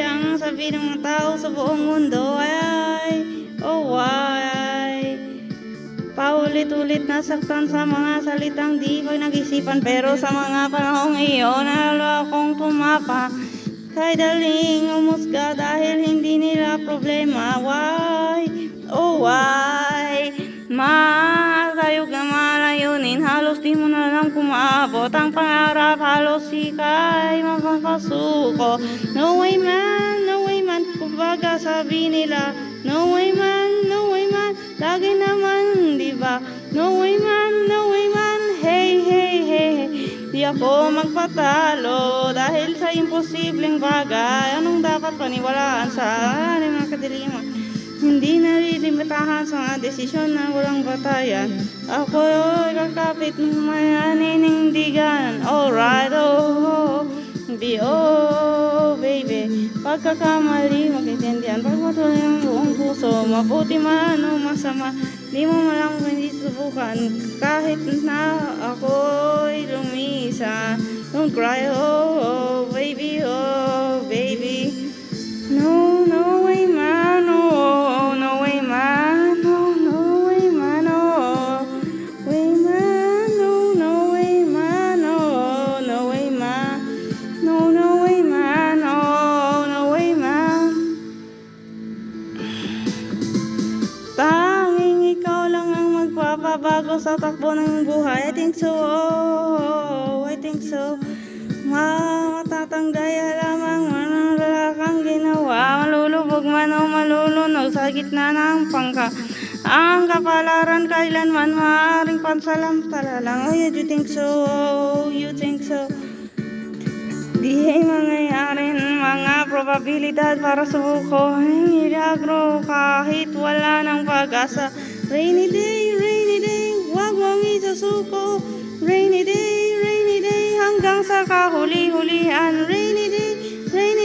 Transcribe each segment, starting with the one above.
ang sabi ng mga tao sa buong mundo ay, oh why? Paulit-ulit nasaktan sa mga salitang di ko nag-isipan, pero sa mga panahong iyon nalalo akong tumapa. Kay daling umusga dahil hindi nila problema. Why? Oh why? Matayog na malayunin, halos di mo na lang kumaabot ang pangarap, halos ika'y makakasuko. No way man, kumbaga sabi nila. No way man, lagi naman, diba? No way man, hey, di ako magpatalo dahil sa imposibleng bagay. Anong dapat paniwalaan sa aking mga kadiliman? Hindi nalilimitahan sa mga desisyon na walang batayan. Ako'y kakapit ng may aninindigan. Alright, oh, baby. Pagkakamali, mag-intindihan. Pagpatuloy ng buong puso, mabuti man o masama, di mo malang hindi subukan. Kahit na ako'y lumisa. Don't cry, oh, baby. No way man, oh, no way man, oh, no way man, oh, way man, oh, no way man, oh, no way man, no way man, oh, no way man. Tanging ikaw lang ang magpapabago sa takbo ng buhay. I think so. Matatanggaya lamang manang kang ginawa. Malulubog man o malulunog sa gitna ng pangka. Ang kapalaran kailanman maaaring pansalamtala lang. Oh, you think so? Di mangyayari mga probabilidad para subuko. Milagro kahit wala ng pag-asa. Rainy day, wag mong isasuko. Rainy day, hanggang sa kahuli-hulihan. Rainy day, hey.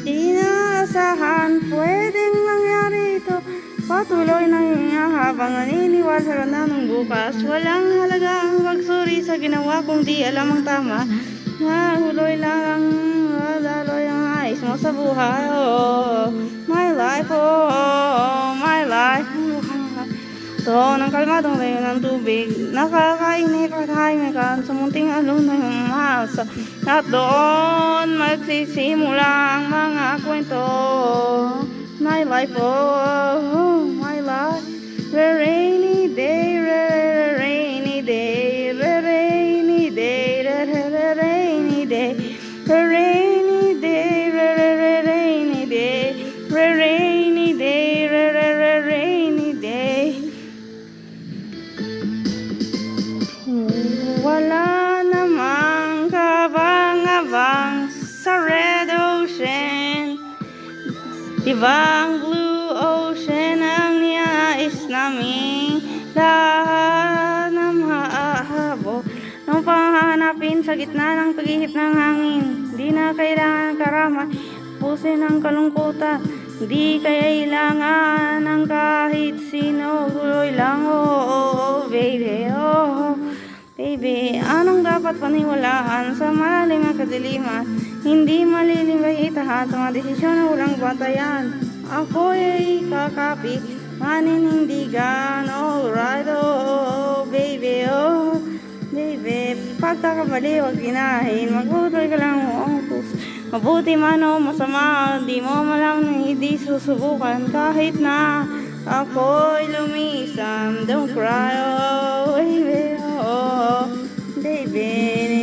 Di naasahan, pwedeng mangyari ito. Patuloy na hihinga habang naniniwala sa ganda ng bukas. Walang halaga ang pagsuri sa ginawa kung di alam ang tama. Nahuloy lang daloy ang ayos mo sa buhay. Oh, my life. To ng kalmadong layo ng tubig, nakakainip at hahimikan sa munting alon na umasa. At doon magsisimula ang mga kwento. My life, oh, my life. Rainy day, rainy day, rainy day, rainy day, rainy day, rainy day, rainy day, rainy day. Wala namang kabang-abang sa red ocean. Diba ang blue ocean ang niyais namin? Lahat ng mahahabo nung panghanapin sa gitna ng paghihip ng hangin. Di na kailangan karamay, pusin ang kalungkutan. Di kailangan ng kahit sino. Tuloy lang, oh, baby, oh. Baby, anong dapat paniwalaan sa malalim na kadiliman? Hindi malilimbahitahan sa mga desisyon na walang batayan. Ako ay kakapit, maninindigan. Alright, oh, baby. Pagkakamali, wag ginahin. Magputuloy ka lang ang puso. Mabuti man o masama, di mo malang hindi susubukan. Kahit na ako'y lumisan. Don't cry, oh, baby. Baby.